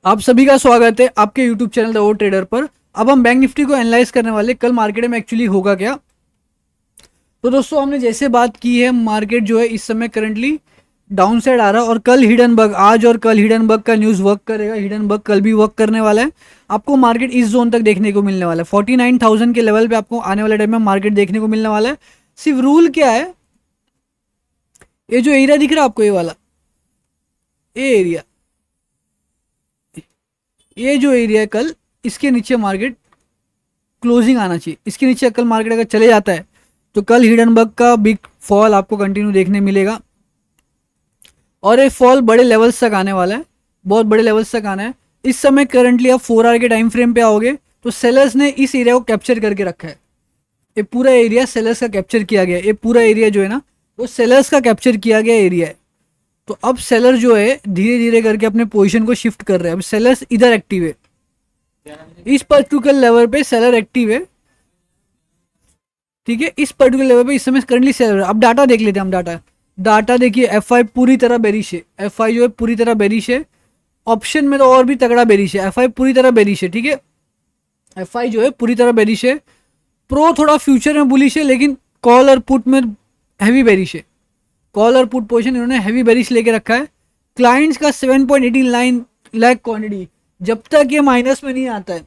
आप सभी का स्वागत है आपके YouTube channel the O trader पर। अब हम बैंक निफ्टी को एनालाइज करने वाले कल मार्केट में एक्चुअली होगा क्या। तो दोस्तों हमने जैसे बात की है, मार्केट जो है इस समय करंटली डाउन साइड आ रहा है और कल हिडन बग, आज और कल हिडन बग का न्यूज़ वर्क करेगा। हिडन बग कल भी वर्क करने वाला है। आपको मार्केट इस जोन तक देखने को मिलने वाला है, 49,000 के लेवल पे आपको आने वाले टाइम में मार्केट देखने को मिलने वाला है। सिर्फ रूल क्या है, ये जो एरिया दिख रहा है आपको, ये वाला ये एरिया, ये जो एरिया है कल, इसके नीचे मार्केट क्लोजिंग आना चाहिए। इसके नीचे कल मार्केट अगर चले जाता है तो कल हिडनबर्ग का बिग फॉल आपको कंटिन्यू देखने मिलेगा और ये फॉल बड़े लेवल्स तक आने वाला है, बहुत बड़े लेवल्स तक आना है। इस समय करंटली आप 4 आवर के टाइम फ्रेम पे आओगे तो सेलर्स ने इस एरिया को कैप्चर करके रखा है। ये पूरा एरिया सेलर्स का कैप्चर किया गया है। ये पूरा एरिया जो है ना, वो सेलर्स का कैप्चर किया गया एरिया है। तो अब सेलर जो है धीरे धीरे करके अपने पोजीशन को शिफ्ट कर रहे हैं। अब सेलर्स इधर एक्टिव है, इस पर्टिकुलर लेवल पे सेलर एक्टिव है। ठीक है, इस पर्टिकुलर लेवल पे इस समय करंटली सेलर है। अब डाटा देख लेते हैं हम। डाटा देखिए, एफ आई पूरी तरह बेरिश है। एफ आई जो है पूरी तरह बेरिश है। ऑप्शन में तो और भी तगड़ा बेरिश है। एफ आई पूरी तरह बेरिश है। ठीक है, एफ आई जो है पूरी तरह बेरिश है। प्रो थोड़ा फ्यूचर में बुलिश है, लेकिन कॉल और पुट में हैवी बेरिश है। कॉल और पुट पोजिशन इन्होंने हैवी बेरिश लेके रखा है। क्लाइंट्स का 7.89 लाख क्वांटिटी, जब तक ये माइनस में नहीं आता है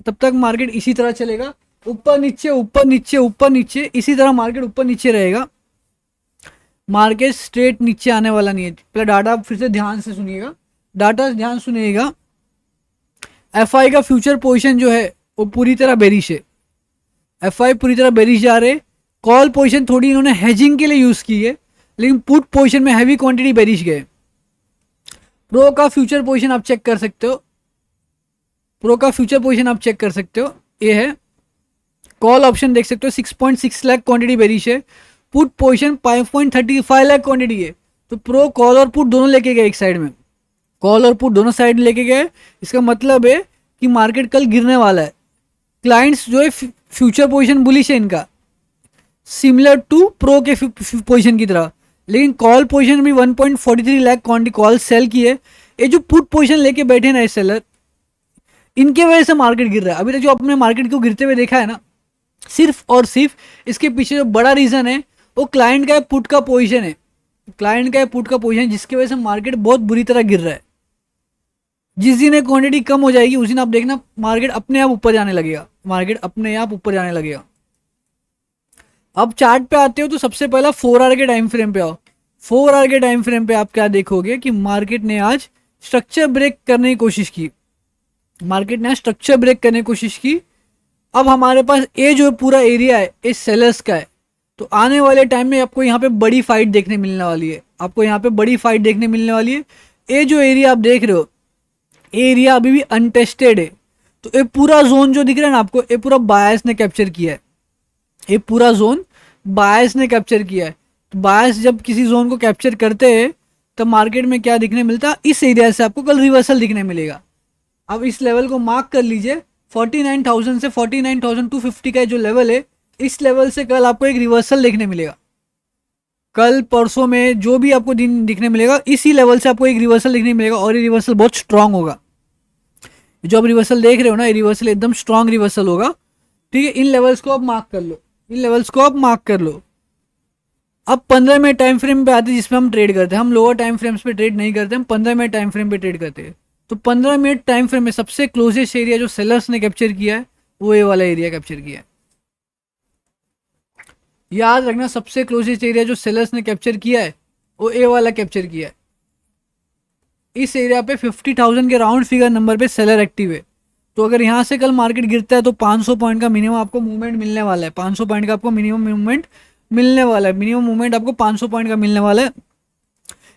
तब तक मार्केट इसी तरह चलेगा, ऊपर नीचे ऊपर नीचे ऊपर नीचे, इसी तरह मार्केट ऊपर नीचे रहेगा। मार्केट स्ट्रेट नीचे आने वाला नहीं है। पहले डाटा फिर से ध्यान से सुनिएगा, डाटा ध्यान सुनिएगा। एफ आई का फ्यूचर पोजीशन जो है वो पूरी तरह बेरिश है। एफ आई पूरी तरह बेरिश जा रहे। कॉल पोजीशन थोड़ी इन्होंने हेजिंग के लिए यूज की है, लेकिन पुट पोजीशन में हैवी क्वांटिटी बेरिश गए। प्रो का फ्यूचर पोजीशन आप चेक कर सकते हो। प्रो का फ्यूचर पोजीशन आप चेक कर सकते हो, ये है। कॉल ऑप्शन देख सकते हो, 6.6 लाख क्वांटिटी बेरिश है। पुट पोजीशन 5.35 लाख क्वांटिटी है। तो प्रो कॉल और पुट दोनों लेके गए एक साइड में, कॉल और पुट दोनों साइड लेके गए। इसका मतलब है कि मार्केट कल गिरने वाला है। क्लाइंट्स जो है फ्यूचर पोजीशन बुलिश है इनका, सिमिलर टू प्रो के पोजीशन की तरह, लेकिन कॉल पोजीशन भी 1.43 लाख क्वांटिटी कॉल सेल की है। ये जो पुट पोजीशन लेके बैठे ना सेलर, इनके वजह से मार्केट गिर रहा है। अभी तक जो आपने मार्केट को गिरते हुए देखा है ना, सिर्फ और सिर्फ इसके पीछे जो बड़ा रीजन है वो क्लाइंट का पुट का पोजीशन है। क्लाइंट का पुट का पोजीशन, जिसकी वजह से मार्केट बहुत बुरी तरह गिर रहा है। जिस दिन क्वांटिटी कम हो जाएगी उस दिन आप देखना मार्केट अपने आप ऊपर जाने लगेगा। मार्केट अपने आप ऊपर जाने लगेगा। अब चार्ट पे आते हो तो सबसे पहला 4 आवर के टाइम फ्रेम पे आओ। 4 आवर के टाइम फ्रेम पे आप क्या देखोगे कि मार्केट ने आज स्ट्रक्चर ब्रेक करने की कोशिश की। मार्केट ने स्ट्रक्चर ब्रेक करने की कोशिश की। अब हमारे पास ये जो पूरा एरिया है ये सेलर्स का है। तो आने वाले टाइम में आपको यहाँ पे बड़ी फाइट देखने मिलने वाली है। आपको यहाँ पे बड़ी फाइट देखने मिलने वाली है। ये जो एरिया आप देख रहे हो, एरिया अभी भी अनटेस्टेड है। तो ये पूरा जोन जो दिख रहा है ना आपको, ये पूरा बायस ने कैप्चर किया है। ये पूरा जोन बायस ने कैप्चर किया है। तो बायस जब किसी जोन को कैप्चर करते हैं तब मार्केट में क्या दिखने मिलता है, इस एरिया से आपको कल रिवर्सल दिखने मिलेगा। अब इस लेवल को मार्क कर लीजिए, 49,000 से 49,250 का जो लेवल है, इस लेवल से कल आपको एक रिवर्सल देखने मिलेगा। कल परसों में जो भी आपको दिन दिखने मिलेगा, इसी लेवल से आपको एक रिवर्सल देखने मिलेगा और ये रिवर्सल बहुत स्ट्रांग होगा। जो आप रिवर्सल देख रहे हो ना, ये रिवर्सल एकदम स्ट्रांग रिवर्सल होगा। ठीक है, इन लेवल्स को आप मार्क कर लो, इन लेवल्स को आप मार्क कर लो। अब 15 मिनट टाइम फ्रेम पे आते हैं जिसमें हम ट्रेड करते हैं। हम लोअर टाइम फ्रेम्स पे ट्रेड नहीं करते, हम 15 मिनट टाइम फ्रेम पे ट्रेड करते हैं। तो 15 मिनट टाइम फ्रेम में सबसे क्लोजेस्ट एरिया जो सेलर्स ने कैप्चर किया है वो ये वाला एरिया कैप्चर किया है। याद रखना, सबसे क्लोजेस्ट एरिया जो सेलर्स ने कैप्चर किया है वो ए वाला कैप्चर किया है। इस एरिया पे 50,000 के राउंड फिगर नंबर पे सेलर एक्टिव है। तो अगर यहाँ से कल मार्केट गिरता है तो 500 पॉइंट का मिनिमम आपको मूवमेंट मिलने वाला है। 500 पॉइंट का आपको मिनिमम मूवमेंट मिलने वाला है। मिनिमम मूवमेंट आपको 500 पॉइंट का मिलने वाला है।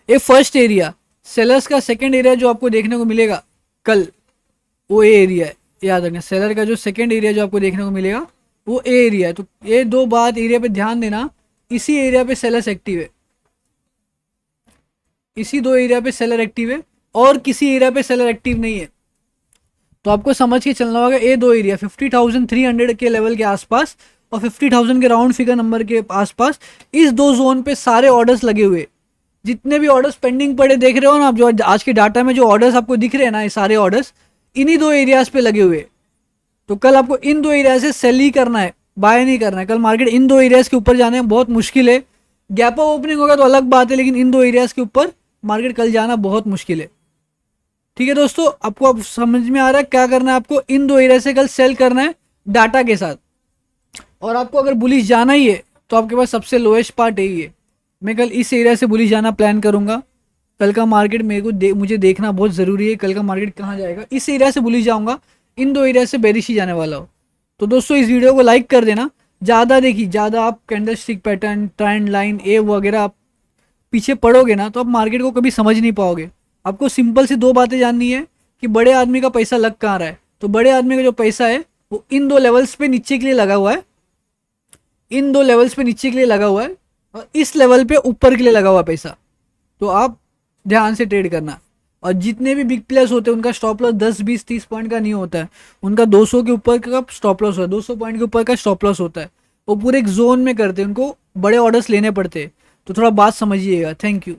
ये फर्स्ट एरिया। सेलर्स का सेकंड एरिया जो आपको देखने को मिलेगा कल, वो ए एरिया है। याद रखना, सेलर का जो सेकंड एरिया जो आपको देखने को मिलेगा वो ए एरिया है। तो ये दो बात एरिया पे ध्यान देना, इसी एरिया पे सेलर्स एक्टिव है। इसी दो एरिया पे सेलर एक्टिव है और किसी एरिया पे सेलर एक्टिव नहीं है। तो आपको समझ के चलना होगा, ये दो एरिया 50,300 के लेवल के आसपास और 50,000 के राउंड फिगर नंबर के आसपास, इस दो जोन पे सारे ऑर्डर्स लगे हुए। जितने भी ऑर्डर्स पेंडिंग पड़े देख रहे हो ना आप, जो आज के डाटा में जो ऑर्डर्स आपको दिख रहे हैं ना, ये सारे ऑर्डर्स इन्हीं दो एरियाज पे लगे हुए। तो कल आपको इन दो एरिया से सेल ही करना है, बाय नहीं करना है। कल मार्केट इन दो एरियाज के ऊपर जाने में बहुत मुश्किल है। गैप अप ओपनिंग होगा तो अलग बात है, लेकिन इन दो एरियाज के ऊपर मार्केट कल जाना बहुत मुश्किल है। ठीक है दोस्तों, आपको अब समझ में आ रहा है क्या करना है। आपको इन दो एरिया से कल सेल करना है डाटा के साथ। और आपको अगर बुलिश जाना ही है तो आपके पास सबसे लोएस्ट पार्ट यही है। मैं कल इस एरिया से बुलिश जाना प्लान करूंगा। कल का मार्केट मेरे को मुझे देखना बहुत ज़रूरी है, कल का मार्केट कहाँ जाएगा। इस एरिया से बुलिश जाऊंगा, इन दो एरिया से बेरिश ही जाने वाला हो। तो दोस्तों इस वीडियो को लाइक कर देना। ज़्यादा देखिए, ज़्यादा आप candle stick pattern, trend line, ए वगैरह आप पीछे पड़ोगे ना तो आप मार्केट को कभी समझ नहीं पाओगे। आपको सिंपल सी दो बातें जाननी है कि बड़े आदमी का पैसा लग कहाँ रहा है। तो बड़े आदमी का जो पैसा है वो इन दो लेवल्स पे नीचे के लिए लगा हुआ है, इन दो लेवल्स पे नीचे के लिए लगा हुआ है, और इस लेवल पे ऊपर के लिए लगा हुआ पैसा। तो आप ध्यान से ट्रेड करना। और जितने भी बिग प्लेयर्स होते हैं उनका स्टॉप लॉस 10 20 30 पॉइंट का नहीं होता है, उनका 200 के ऊपर का स्टॉप लॉस होता है, 200 पॉइंट के ऊपर का स्टॉप लॉस होता है। वो पूरे एक जोन में करते हैं, उनको बड़े ऑर्डर्स लेने पड़ते हैं। तो थोड़ा बात समझिएगा। Thank you.